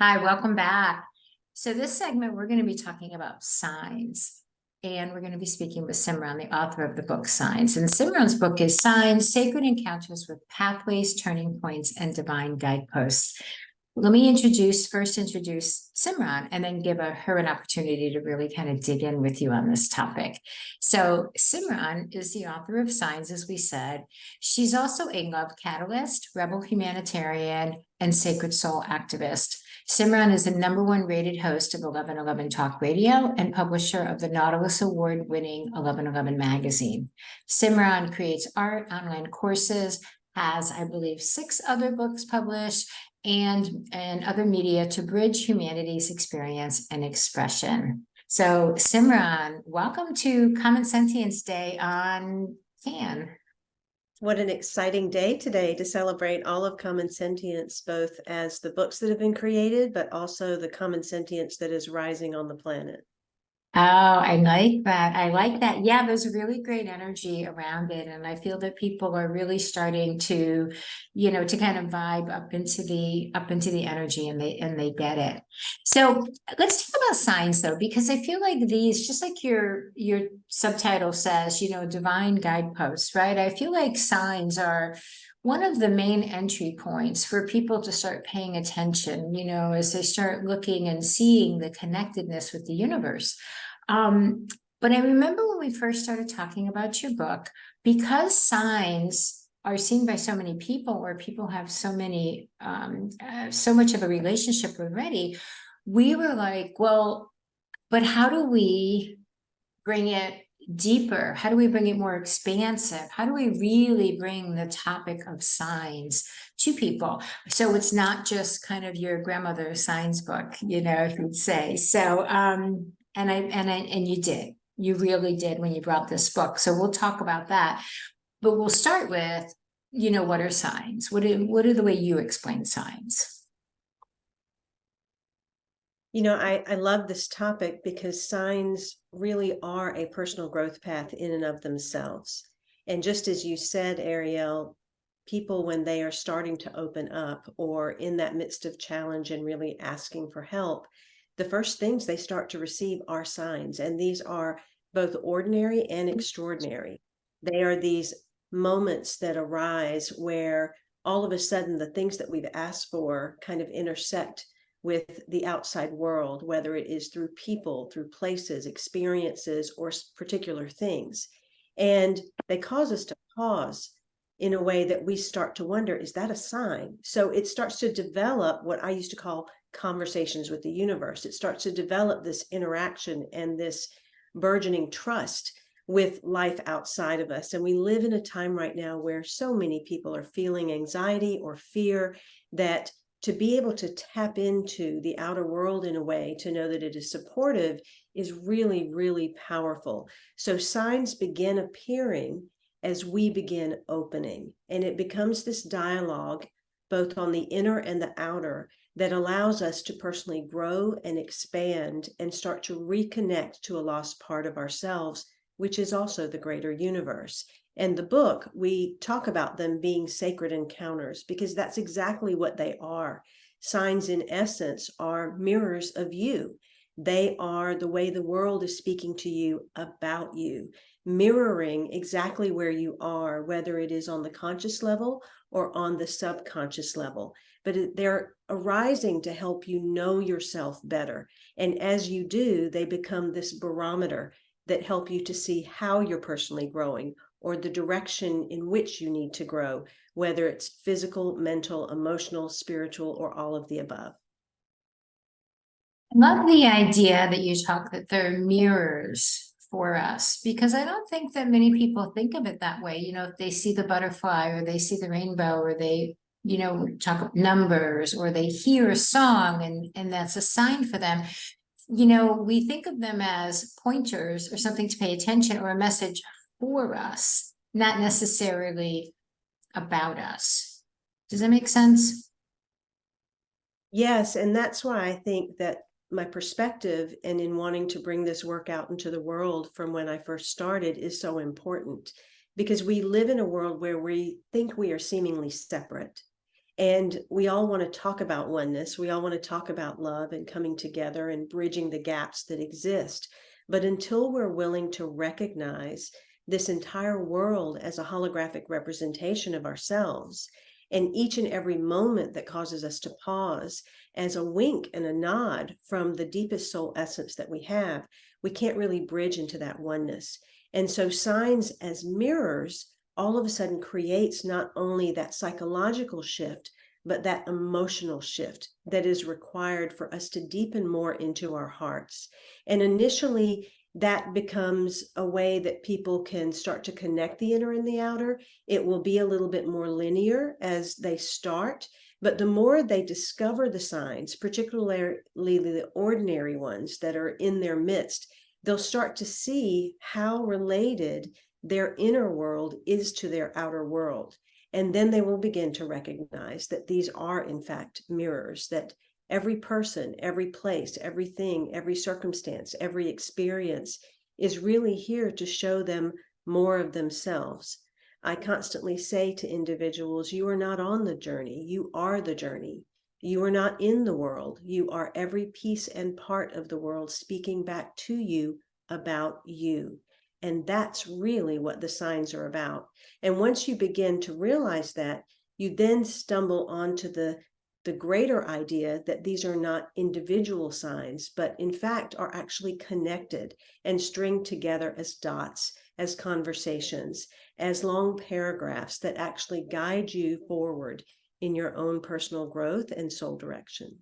Hi, welcome back. So this segment, we're going to be talking about signs, and we're going to be speaking with Simran, the author of the book Signs. And Simran's book is Signs, Sacred Encounters with Pathways, Turning Points, and Divine Guideposts. Let me first introduce Simran, and then give her an opportunity to really kind of dig in with you on this topic. So Simran is the author of Signs, as we said. She's also a love catalyst, rebel humanitarian, and sacred soul activist. Simran is the #1 rated host of 1111 Talk Radio and publisher of the Nautilus Award-winning 1111 magazine. Simran creates art, online courses, has, I believe, 6 other books published, and other media to bridge humanity's experience and expression. So, Simran, welcome to Common Sentience Day on CAN. What an exciting day today to celebrate all of Common Sentience, both as the books that have been created, but also the Common Sentience that is rising on the planet. Oh, I like that. I like that. Yeah, there's a really great energy around it. And I feel that people are really starting to, to kind of vibe up into the energy, and they get it. So let's talk about signs though, because I feel like these, just like your subtitle says, divine guideposts, right? I feel like signs are one of the main entry points for people to start paying attention, as they start looking and seeing the connectedness with the universe. But I remember when we first started talking about your book, because signs are seen by so many people, or people have so much of a relationship already, we were like, well, but how do we bring it deeper? How do we bring it more expansive? How do we really bring the topic of signs to people? So it's not just kind of your grandmother's signs book, if you'd say. So, and you really did when you brought this book. So we'll talk about that, but we'll start with, what are signs? What are the way you explain signs? I love this topic because signs really are a personal growth path in and of themselves. And just as you said, Ariel, people, when they are starting to open up or in that midst of challenge and really asking for help, the first things they start to receive are signs. And these are both ordinary and extraordinary. They are these moments that arise where all of a sudden the things that we've asked for kind of intersect with the outside world, whether it is through people, through places, experiences, or particular things. And they cause us to pause in a way that we start to wonder, is that a sign? So it starts to develop what I used to call conversations with the universe. It starts to develop this interaction and this burgeoning trust with life outside of us. And we live in a time right now where so many people are feeling anxiety or fear, that to be able to tap into the outer world in a way to know that it is supportive is really, really powerful. So signs begin appearing as we begin opening, and it becomes this dialogue, both on the inner and the outer, that allows us to personally grow and expand and start to reconnect to a lost part of ourselves, which is also the greater universe. And the book, we talk about them being sacred encounters because that's exactly what they are. Signs, in essence, are mirrors of you. They are the way the world is speaking to you about you, mirroring exactly where you are, whether it is on the conscious level or on the subconscious level. But they're arising to help you know yourself better. And as you do, they become this barometer that help you to see how you're personally growing, or the direction in which you need to grow, whether it's physical, mental, emotional, spiritual, or all of the above. I love the idea that you talk that they're mirrors for us, because I don't think that many people think of it that way. If they see the butterfly, or they see the rainbow, or they, talk numbers, or they hear a song, and that's a sign for them. We think of them as pointers or something to pay attention, or a message for us, not necessarily about us. Does that make sense? Yes, and that's why I think that my perspective and in wanting to bring this work out into the world from when I first started is so important, because we live in a world where we think we are seemingly separate. And we all want to talk about oneness. We all want to talk about love and coming together and bridging the gaps that exist. But until we're willing to recognize this entire world as a holographic representation of ourselves, and each and every moment that causes us to pause as a wink and a nod from the deepest soul essence that we have, we can't really bridge into that oneness. And so signs as mirrors all of a sudden creates not only that psychological shift, but that emotional shift that is required for us to deepen more into our hearts. And initially, that becomes a way that people can start to connect the inner and the outer. It will be a little bit more linear as they start, but the more they discover the signs, particularly the ordinary ones that are in their midst, they'll start to see how related their inner world is to their outer world. And then they will begin to recognize that these are, in fact, mirrors, that every person, every place, everything, every circumstance, every experience is really here to show them more of themselves. I constantly say to individuals, you are not on the journey, you are the journey. You are not in the world, you are every piece and part of the world speaking back to you about you. And that's really what the signs are about. And once you begin to realize that, you then stumble onto the greater idea that these are not individual signs, but in fact are actually connected and stringed together as dots, as conversations, as long paragraphs that actually guide you forward in your own personal growth and soul direction.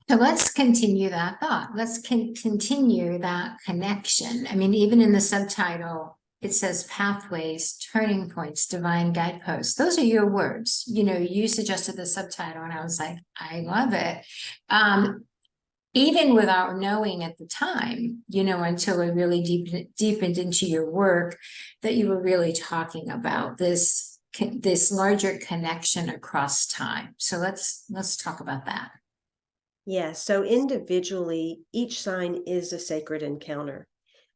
So let's continue that thought. Let's continue that connection. I mean, even in the subtitle, it says pathways, turning points, divine guideposts. Those are your words. You know, you suggested the subtitle, and I was like, I love it. Even without knowing at the time, you know, until I really deepened into your work, that you were really talking about this larger connection across time. So let's talk about that. Yeah, so individually, each sign is a sacred encounter,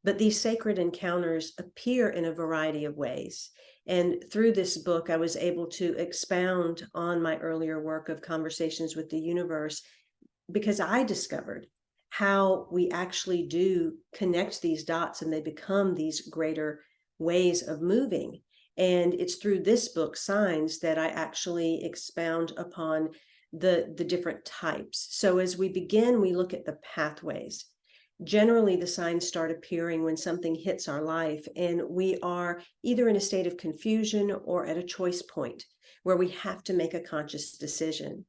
but these sacred encounters appear in a variety of ways. And through this book, I was able to expound on my earlier work of Conversations with the Universe, because I discovered how we actually do connect these dots and they become these greater ways of moving. And it's through this book, Signs, that I actually expound upon the different types. So as we begin, we look at the pathways. Generally, the signs start appearing when something hits our life and we are either in a state of confusion or at a choice point where we have to make a conscious decision.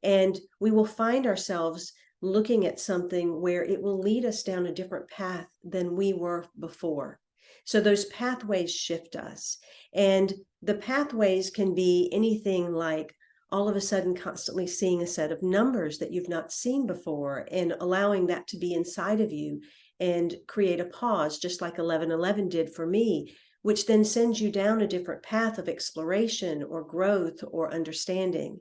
And we will find ourselves looking at something where it will lead us down a different path than we were before. So those pathways shift us. And the pathways can be anything like all of a sudden constantly seeing a set of numbers that you've not seen before and allowing that to be inside of you and create a pause, just like 1111 did for me, which then sends you down a different path of exploration or growth or understanding.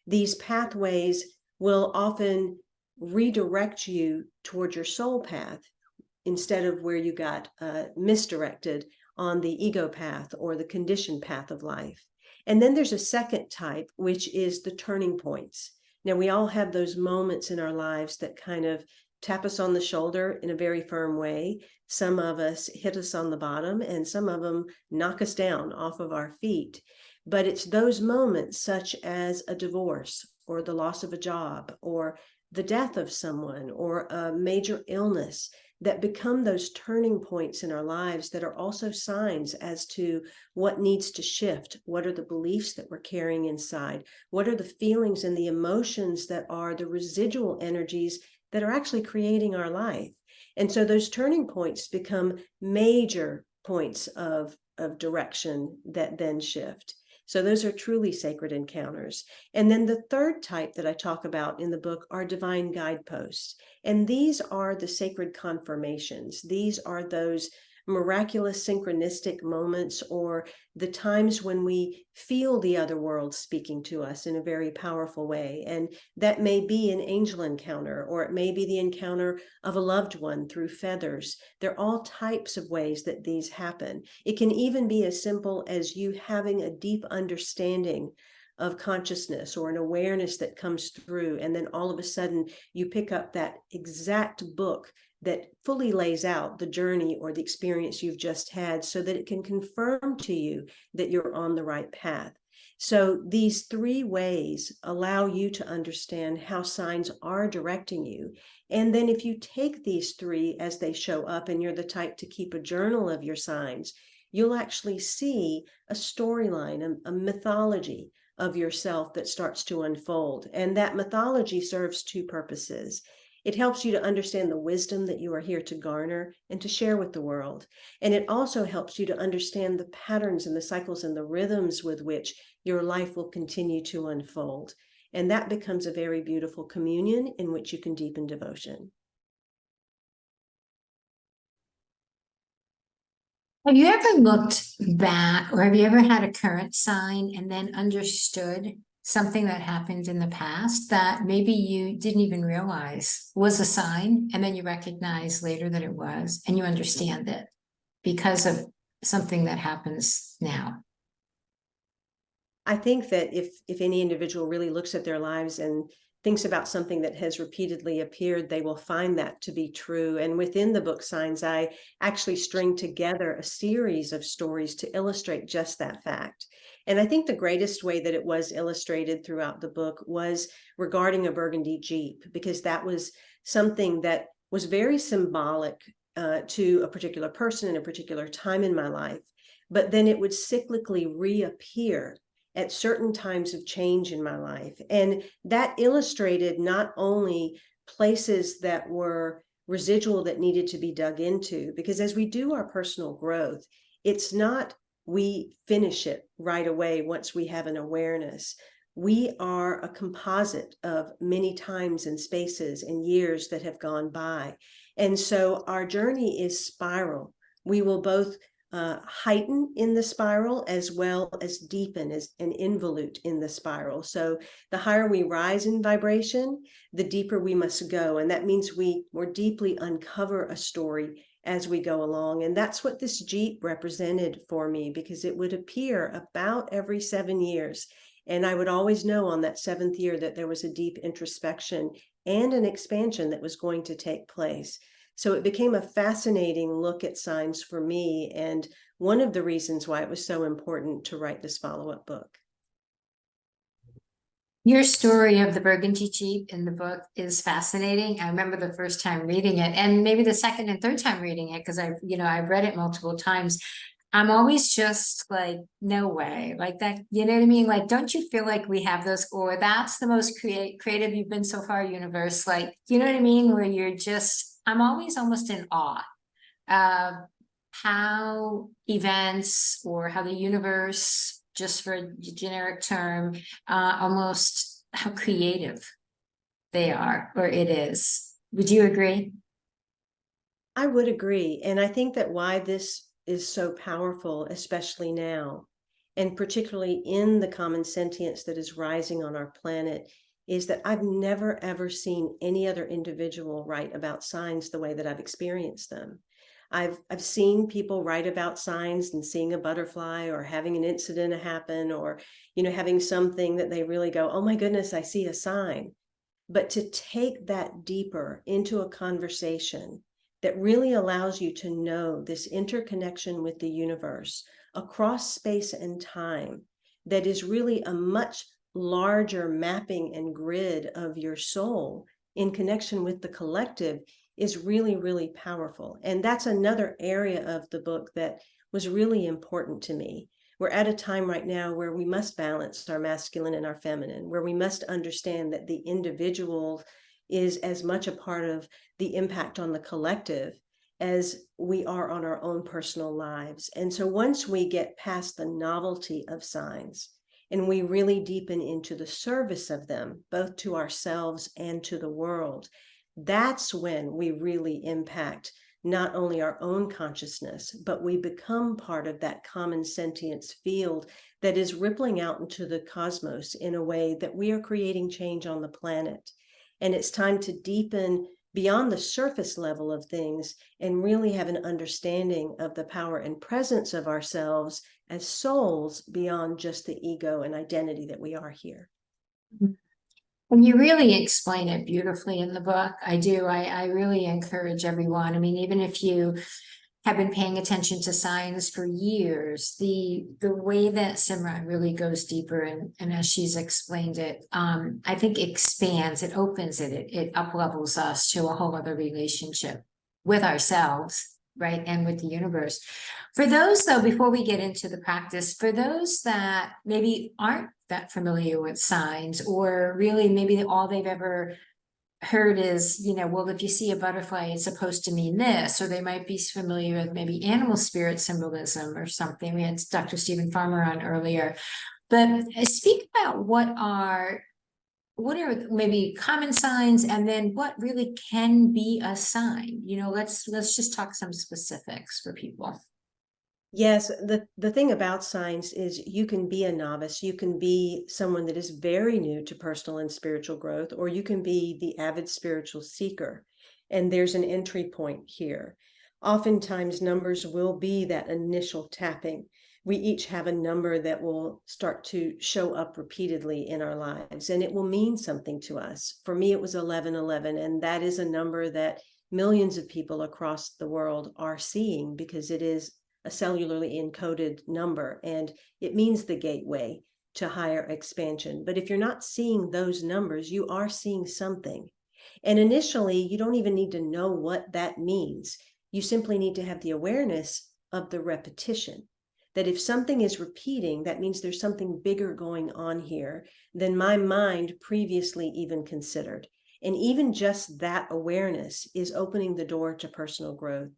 These pathways will often redirect you toward your soul path instead of where you got misdirected on the ego path or the conditioned path of life. And then there's a second type, which is the turning points. Now, we all have those moments in our lives that kind of tap us on the shoulder in a very firm way. Some of us hit us on the bottom, and some of them knock us down off of our feet. But it's those moments, such as a divorce or the loss of a job or the death of someone or a major illness, that become those turning points in our lives that are also signs as to what needs to shift. What are the beliefs that we're carrying inside? What are the feelings and the emotions that are the residual energies that are actually creating our life? And so those turning points become major points of direction that then shift. So those are truly sacred encounters. And then the third type that I talk about in the book are divine guideposts. And these are the sacred confirmations. These are those miraculous synchronistic moments or the times when we feel the other world speaking to us in a very powerful way. And that may be an angel encounter, or it may be the encounter of a loved one through feathers. There are all types of ways that these happen. It can even be as simple as you having a deep understanding of consciousness or an awareness that comes through, and then all of a sudden you pick up that exact book that fully lays out the journey or the experience you've just had, so that it can confirm to you that you're on the right path. So these three ways allow you to understand how signs are directing you. And then if you take these three as they show up, and you're the type to keep a journal of your signs, you'll actually see a storyline, a mythology of yourself that starts to unfold. And that mythology serves two purposes. It helps you to understand the wisdom that you are here to garner and to share with the world. And it also helps you to understand the patterns and the cycles and the rhythms with which your life will continue to unfold. And that becomes a very beautiful communion in which you can deepen devotion. Have you ever looked back, or have you ever had a current sign and then understood something that happened in the past that maybe you didn't even realize was a sign, and then you recognize later that it was, and you understand it because of something that happens now? I think that if any individual really looks at their lives and thinks about something that has repeatedly appeared, they will find that to be true. And within the book Signs, I actually string together a series of stories to illustrate just that fact. And I think the greatest way that it was illustrated throughout the book was regarding a burgundy Jeep, because that was something that was very symbolic to a particular person in a particular time in my life. But then it would cyclically reappear at certain times of change in my life. And that illustrated not only places that were residual that needed to be dug into, because as we do our personal growth, it's not we finish it right away once we have an awareness. We are a composite of many times and spaces and years that have gone by. And so our journey is spiral. We will both heighten in the spiral as well as deepen as an involute in the spiral. So the higher we rise in vibration, the deeper we must go. And that means we more deeply uncover a story as we go along. And that's what this Jeep represented for me, because it would appear about every 7 years. And I would always know on that 7th year that there was a deep introspection and an expansion that was going to take place. So it became a fascinating look at signs for me, and one of the reasons why it was so important to write this follow-up book. Your story of the burgundy Jeep in the book is fascinating. I remember the first time reading it, and maybe the second and third time reading it, because I've read it multiple times. I'm always just like, no way, like that, you know what I mean? Like, don't you feel like we have those, or that's the most creative you've been so far, universe? Like, you know what I mean? Where you're just, I'm always almost in awe of how events, or how the universe, just for a generic term, almost how creative they are, or it is. Would you agree? I would agree. And I think that why this is so powerful, especially now, and particularly in the common sentience that is rising on our planet, is that I've never, ever seen any other individual write about signs the way that I've experienced them. I've seen people write about signs and seeing a butterfly, or having an incident happen, or, having something that they really go, oh my goodness, I see a sign. But to take that deeper into a conversation that really allows you to know this interconnection with the universe across space and time, that is really a much larger mapping and grid of your soul in connection with the collective, is really, really powerful. And that's another area of the book that was really important to me. We're at a time right now where we must balance our masculine and our feminine, where we must understand that the individual is as much a part of the impact on the collective as we are on our own personal lives. And so once we get past the novelty of signs and we really deepen into the service of them, both to ourselves and to the world, that's when we really impact not only our own consciousness, but we become part of that common sentience field that is rippling out into the cosmos in a way that we are creating change on the planet. And it's time to deepen beyond the surface level of things and really have an understanding of the power and presence of ourselves as souls beyond just the ego and identity that we are here. And you really explain it beautifully in the book. I do. I really encourage everyone. I mean, even if you have been paying attention to signs for years, the way that Simran really goes deeper and as she's explained it, I think expands, it opens it up levels us to a whole other relationship with ourselves, right? And with the universe. For those though, before we get into the practice, for those that maybe aren't that familiar with signs, or really maybe all they've ever heard is, well, if you see a butterfly, it's supposed to mean this, or they might be familiar with maybe animal spirit symbolism or something. We had Dr. Stephen Farmer on earlier, but speak about what are maybe common signs, and then what really can be a sign. Let's just talk some specifics for people. Yes, the thing about signs is you can be a novice, you can be someone that is very new to personal and spiritual growth, or you can be the avid spiritual seeker. And there's an entry point here. Oftentimes, numbers will be that initial tapping. We each have a number that will start to show up repeatedly in our lives, and it will mean something to us. For me, it was 1111, and that is a number that millions of people across the world are seeing because it is a cellularly encoded number, and it means the gateway to higher expansion. But if you're not seeing those numbers, you are seeing something. And initially, you don't even need to know what that means. You simply need to have the awareness of the repetition. That if something is repeating, that means there's something bigger going on here than my mind previously even considered. And even just that awareness is opening the door to personal growth.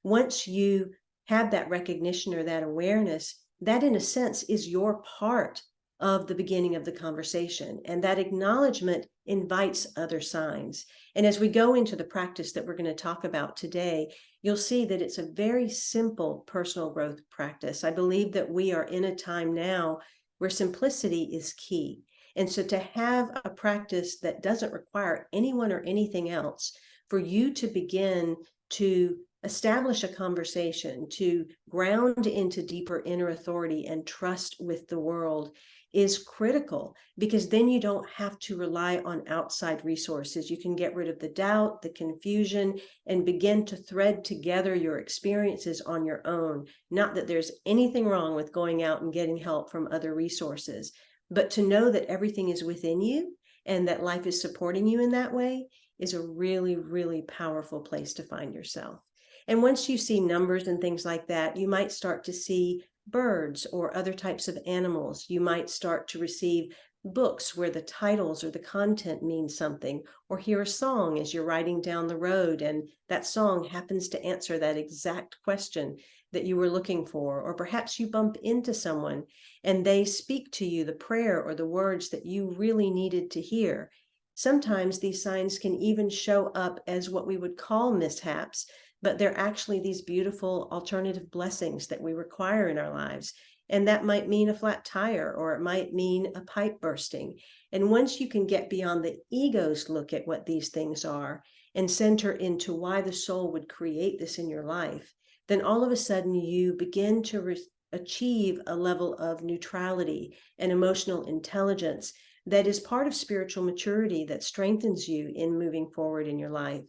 Once you have that recognition or that awareness, that in a sense is your part of the beginning of the conversation. And that acknowledgement invites other signs. And as we go into the practice that we're going to talk about today, you'll see that it's a very simple personal growth practice. I believe that we are in a time now where simplicity is key. And so to have a practice that doesn't require anyone or anything else, for you to begin to establish a conversation, to ground into deeper inner authority and trust with the world is critical, because then you don't have to rely on outside resources. You can get rid of the doubt, the confusion, and begin to thread together your experiences on your own. Not that there's anything wrong with going out and getting help from other resources, but to know that everything is within you and that life is supporting you in that way is a really, really powerful place to find yourself. And once you see numbers and things like that, you might start to see birds or other types of animals. You might start to receive books where the titles or the content means something, or hear a song as you're riding down the road and that song happens to answer that exact question that you were looking for. Or perhaps you bump into someone and they speak to you the prayer or the words that you really needed to hear. Sometimes these signs can even show up as what we would call mishaps, but they're actually these beautiful alternative blessings that we require in our lives. And that might mean a flat tire, or it might mean a pipe bursting. And once you can get beyond the ego's look at what these things are and center into why the soul would create this in your life, then all of a sudden you begin to achieve a level of neutrality and emotional intelligence that is part of spiritual maturity that strengthens you in moving forward in your life.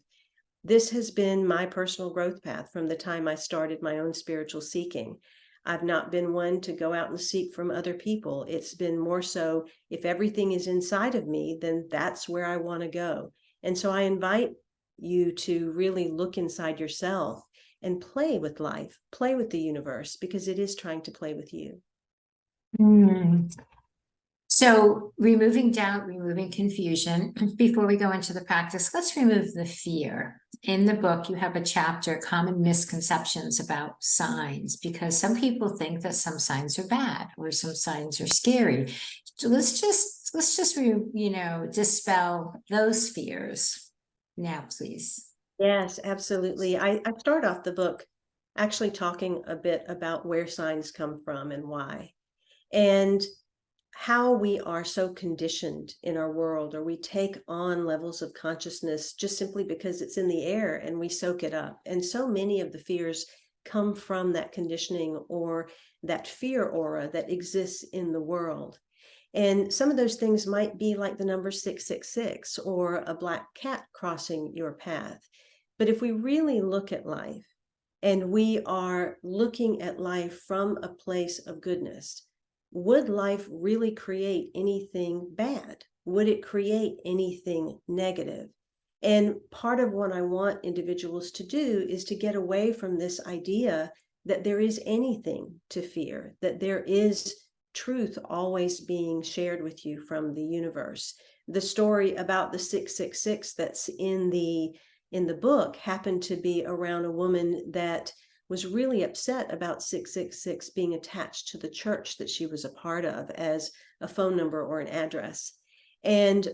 This has been my personal growth path from the time I started my own spiritual seeking. I've not been one to go out and seek from other people. It's been more so, if everything is inside of me, then that's where I want to go. And so I invite you to really look inside yourself and play with life, play with the universe, because it is trying to play with you. So removing doubt, removing confusion. Before we go into the practice, let's remove the fear. In the book, you have a chapter, Common Misconceptions about Signs, because some people think that some signs are bad or some signs are scary. So let's just dispel those fears now, please. Yes, absolutely. I start off the book actually talking a bit about where signs come from and why, and how we are so conditioned in our world, or we take on levels of consciousness just simply because it's in the air and we soak it up. And so many of the fears come from that conditioning or that fear aura that exists in the world. And some of those things might be like the number 666 or a black cat crossing your path. But if we really look at life, and we are looking at life from a place of goodness, would life really create anything bad? Would it create anything negative? And part of what I want individuals to do is to get away from this idea that there is anything to fear, that there is truth always being shared with you from the universe. The story about the 666 that's in the book happened to be around a woman that was really upset about 666 being attached to the church that she was a part of as a phone number or an address. And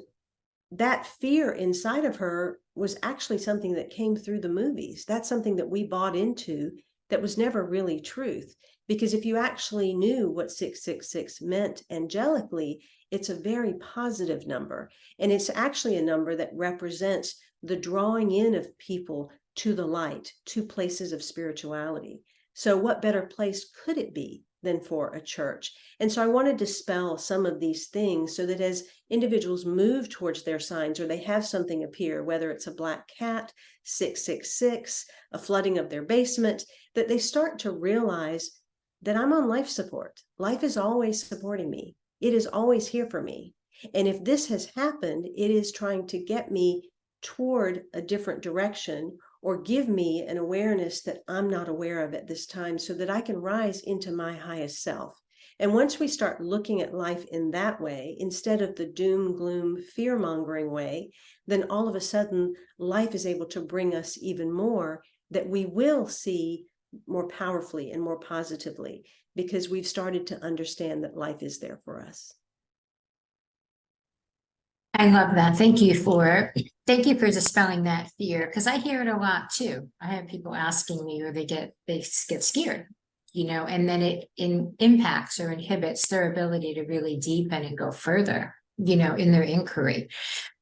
that fear inside of her was actually something that came through the movies. That's something that we bought into that was never really truth. Because if you actually knew what 666 meant angelically, it's a very positive number. And it's actually a number that represents the drawing in of people to the light, to places of spirituality. So what better place could it be than for a church? And so I want to dispel some of these things so that as individuals move towards their signs or they have something appear, whether it's a black cat, 666, a flooding of their basement, that they start to realize that I'm on life support. Life is always supporting me. It is always here for me. And if this has happened, it is trying to get me toward a different direction or give me an awareness that I'm not aware of at this time so that I can rise into my highest self. And once we start looking at life in that way, instead of the doom, gloom, fear-mongering way, then all of a sudden life is able to bring us even more that we will see more powerfully and more positively because we've started to understand that life is there for us. I love that. Thank you for dispelling that fear, because I hear it a lot too. I have people asking me, or they get scared, and then it impacts or inhibits their ability to really deepen and go further, in their inquiry.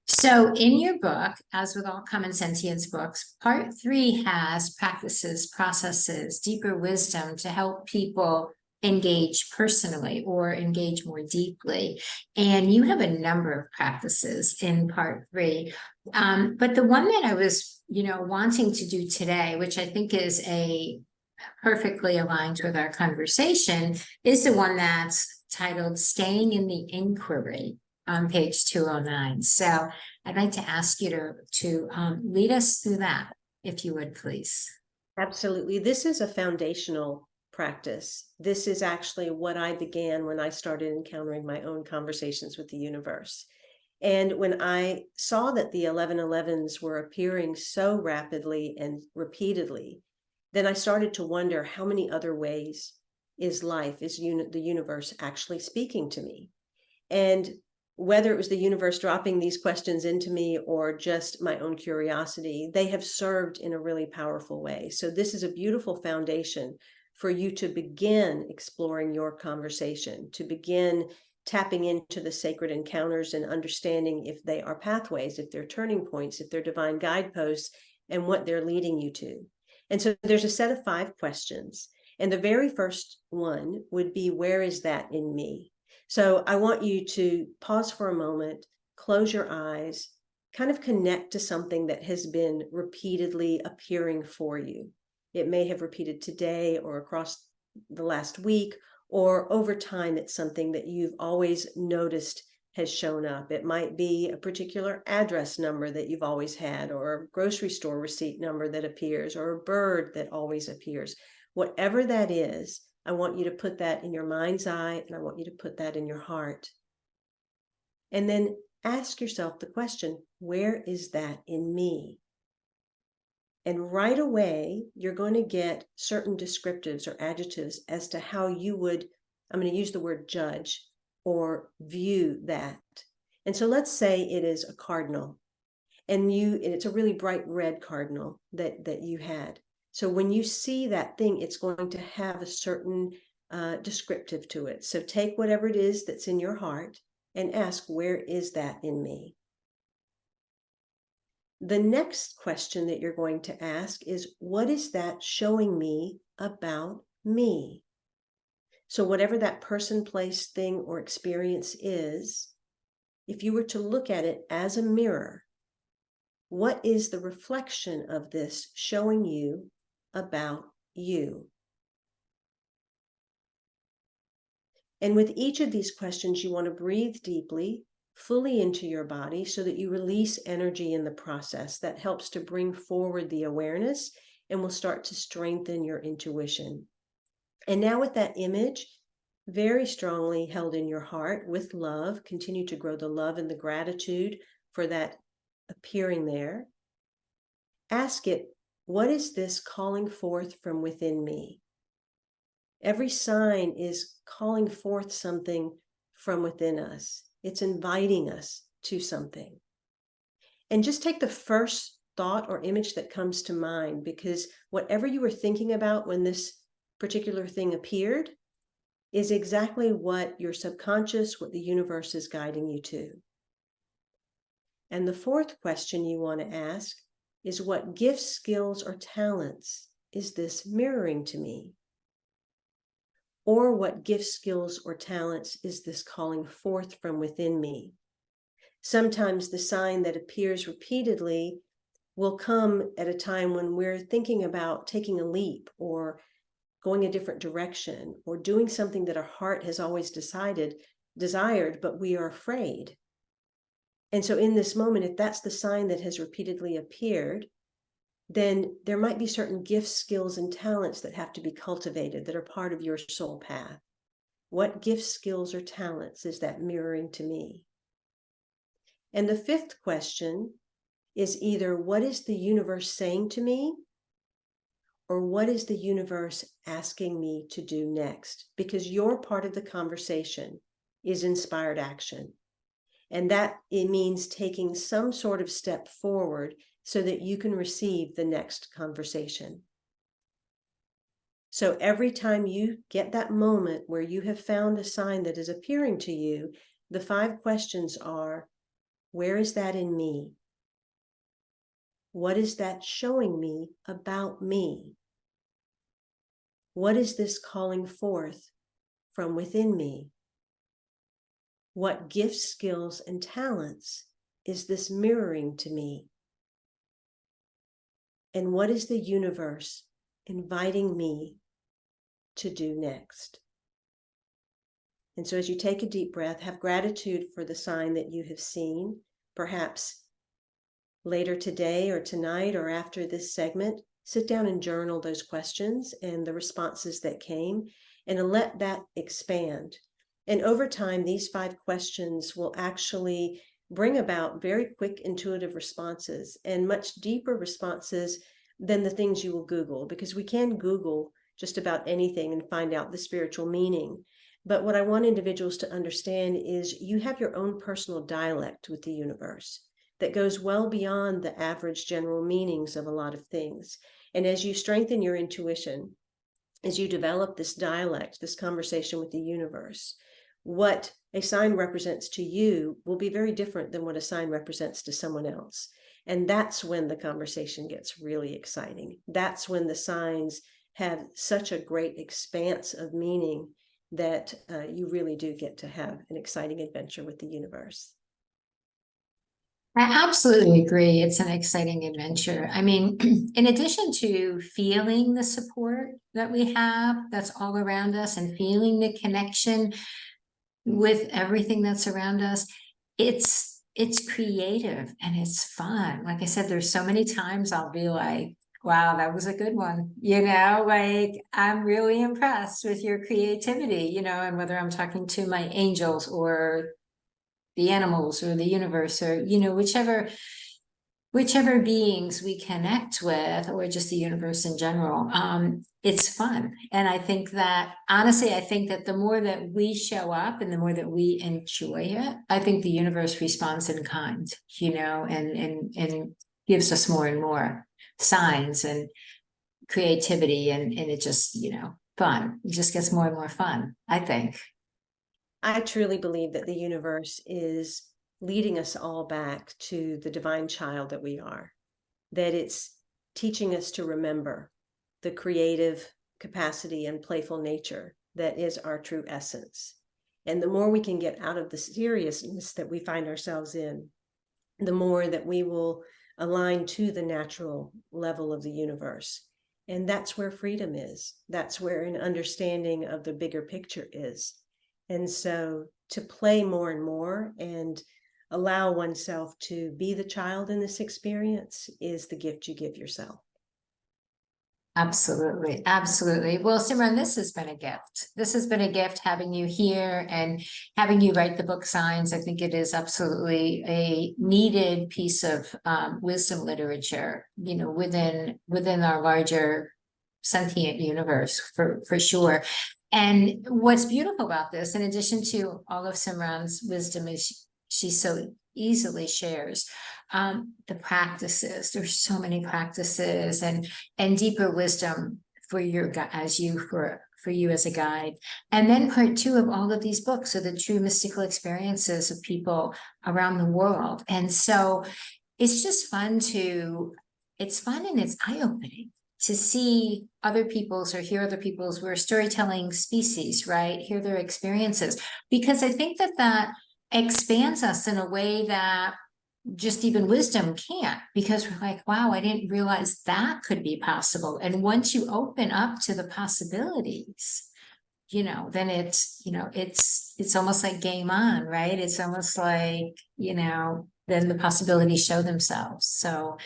So in your book, as with all Common Sentience books, part 3 has practices, processes, deeper wisdom to help people engage personally or engage more deeply. And you have a number of practices in part 3. But the one that I was, wanting to do today, which I think is perfectly aligned with our conversation, is the one that's titled Staying in the Inquiry on page 209. So I'd like to ask you to lead us through that, if you would, please. Absolutely. This is a foundational practice. This is actually what I began when I started encountering my own conversations with the universe. And when I saw that the 1111s were appearing so rapidly and repeatedly, then I started to wonder how many other ways is the universe actually speaking to me? And whether it was the universe dropping these questions into me or just my own curiosity, they have served in a really powerful way. So this is a beautiful foundation for you to begin exploring your conversation, to begin tapping into the sacred encounters and understanding if they are pathways, if they're turning points, if they're divine guideposts, and what they're leading you to. And so there's a set of 5 questions. And the very first one would be, where is that in me? So I want you to pause for a moment, close your eyes, kind of connect to something that has been repeatedly appearing for you. It may have repeated today or across the last week, or over time, it's something that you've always noticed has shown up. It might be a particular address number that you've always had, or a grocery store receipt number that appears, or a bird that always appears. Whatever that is, I want you to put that in your mind's eye, and I want you to put that in your heart. And then ask yourself the question, where is that in me? And right away, you're going to get certain descriptives or adjectives as to how you would, I'm going to use the word judge or view that. And so let's say it is a cardinal, and it's a really bright red cardinal that you had. So when you see that thing, it's going to have a certain descriptive to it. So take whatever it is that's in your heart and ask, where is that in me? The next question that you're going to ask is, what is that showing me about me. So whatever that person, place, thing, or experience is, if you were to look at it as a mirror, what is the reflection of this showing you about you? And with each of these questions, you want to breathe deeply, fully into your body so that you release energy in the process. That helps to bring forward the awareness and will start to strengthen your intuition. And now with that image very strongly held in your heart with love, continue to grow the love and the gratitude for that appearing there. Ask it, what is this calling forth from within me? Every sign is calling forth something from within us. It's inviting us to something. And just take the first thought or image that comes to mind, because whatever you were thinking about when this particular thing appeared is exactly what your subconscious, what the universe is guiding you to. And the fourth question you want to ask is, what gifts, skills, or talents is this mirroring to me? Or what gifts, skills, or talents is this calling forth from within me? Sometimes the sign that appears repeatedly will come at a time when we're thinking about taking a leap or going a different direction or doing something that our heart has always desired, but we are afraid. And so in this moment, if that's the sign that has repeatedly appeared, then there might be certain gifts, skills, and talents that have to be cultivated that are part of your soul path. What gifts, skills, or talents is that mirroring to me? And the fifth question is either, what is the universe saying to me? Or what is the universe asking me to do next? Because your part of the conversation is inspired action. And that it means taking some sort of step forward so that you can receive the next conversation. So every time you get that moment where you have found a sign that is appearing to you, the 5 questions are, where is that in me? What is that showing me about me? What is this calling forth from within me? What gifts, skills, and talents is this mirroring to me? And what is the universe inviting me to do next? And so as you take a deep breath, have gratitude for the sign that you have seen, perhaps later today or tonight or after this segment. Sit down and journal those questions and the responses that came, and let that expand. And over time, these 5 questions will actually bring about very quick, intuitive responses and much deeper responses than the things you will Google, because we can Google just about anything and find out the spiritual meaning. But what I want individuals to understand is you have your own personal dialect with the universe that goes well beyond the average general meanings of a lot of things. And as you strengthen your intuition, as you develop this dialect, this conversation with the universe, what a sign represents to you will be very different than what a sign represents to someone else. And that's when the conversation gets really exciting. That's when the signs have such a great expanse of meaning that you really do get to have an exciting adventure with the universe. I absolutely agree. It's an exciting adventure. I mean, in addition to feeling the support that we have that's all around us and feeling the connection with everything that's around us, it's creative and it's fun. Like I said, there's so many times I'll be like, wow, that was a good one. Like I'm really impressed with your creativity, and whether I'm talking to my angels or the animals or the universe or whichever beings we connect with, or just the universe in general, it's fun. And I think that, honestly, I think that the more that we show up and the more that we enjoy it, I think the universe responds in kind, and gives us more and more signs and creativity, and it just, fun. It just gets more and more fun, I think. I truly believe that the universe is leading us all back to the divine child that we are, that it's teaching us to remember the creative capacity and playful nature that is our true essence. And the more we can get out of the seriousness that we find ourselves in, the more that we will align to the natural level of the universe. And that's where freedom is. That's where an understanding of the bigger picture is. And so to play more and more and allow oneself to be the child in this experience is the gift you give yourself. Absolutely. Absolutely. Well, Simran, this has been a gift. This has been a gift having you here and having you write the book Signs. I think it is absolutely a needed piece of wisdom literature, you know, within our larger sentient universe for sure. And what's beautiful about this, in addition to all of Simran's wisdom, is she so easily shares the practices. There's so many practices and deeper wisdom for your as you for you as a guide. And then part two of all of these books are the true mystical experiences of people around the world. And so it's just fun it's fun and it's eye-opening to see other people's or hear other people's. We're a storytelling species, right? Hear their experiences, because I think that expands us in a way that just even wisdom can't, because we're like, wow, I didn't realize that could be possible. And once you open up to the possibilities, you know, then it's, you know, it's almost like game on, right? It's almost like, you know, then the possibilities show themselves. So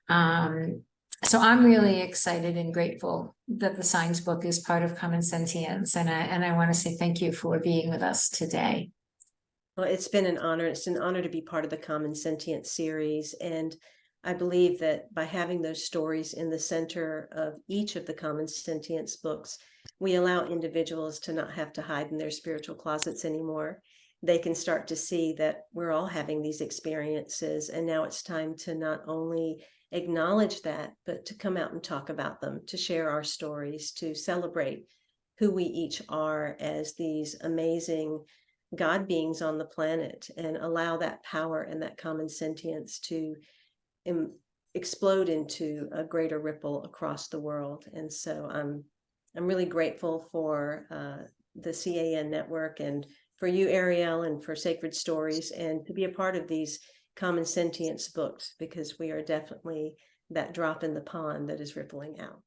I'm really excited and grateful that the Signs book is part of Common Sentience. And I want to say thank you for being with us today. Well, it's been an honor. It's an honor to be part of the Common Sentience series. And I believe that by having those stories in the center of each of the Common Sentience books, we allow individuals to not have to hide in their spiritual closets anymore. They can start to see that we're all having these experiences. And now it's time to not only acknowledge that, but to come out and talk about them, to share our stories, to celebrate who we each are as these amazing God beings on the planet, and allow that power and that common sentience to explode into a greater ripple across the world. And so I'm really grateful for the CAN network and for you, Ariel, and for Sacred Stories, and to be a part of these Common Sentience books, because we are definitely that drop in the pond that is rippling out.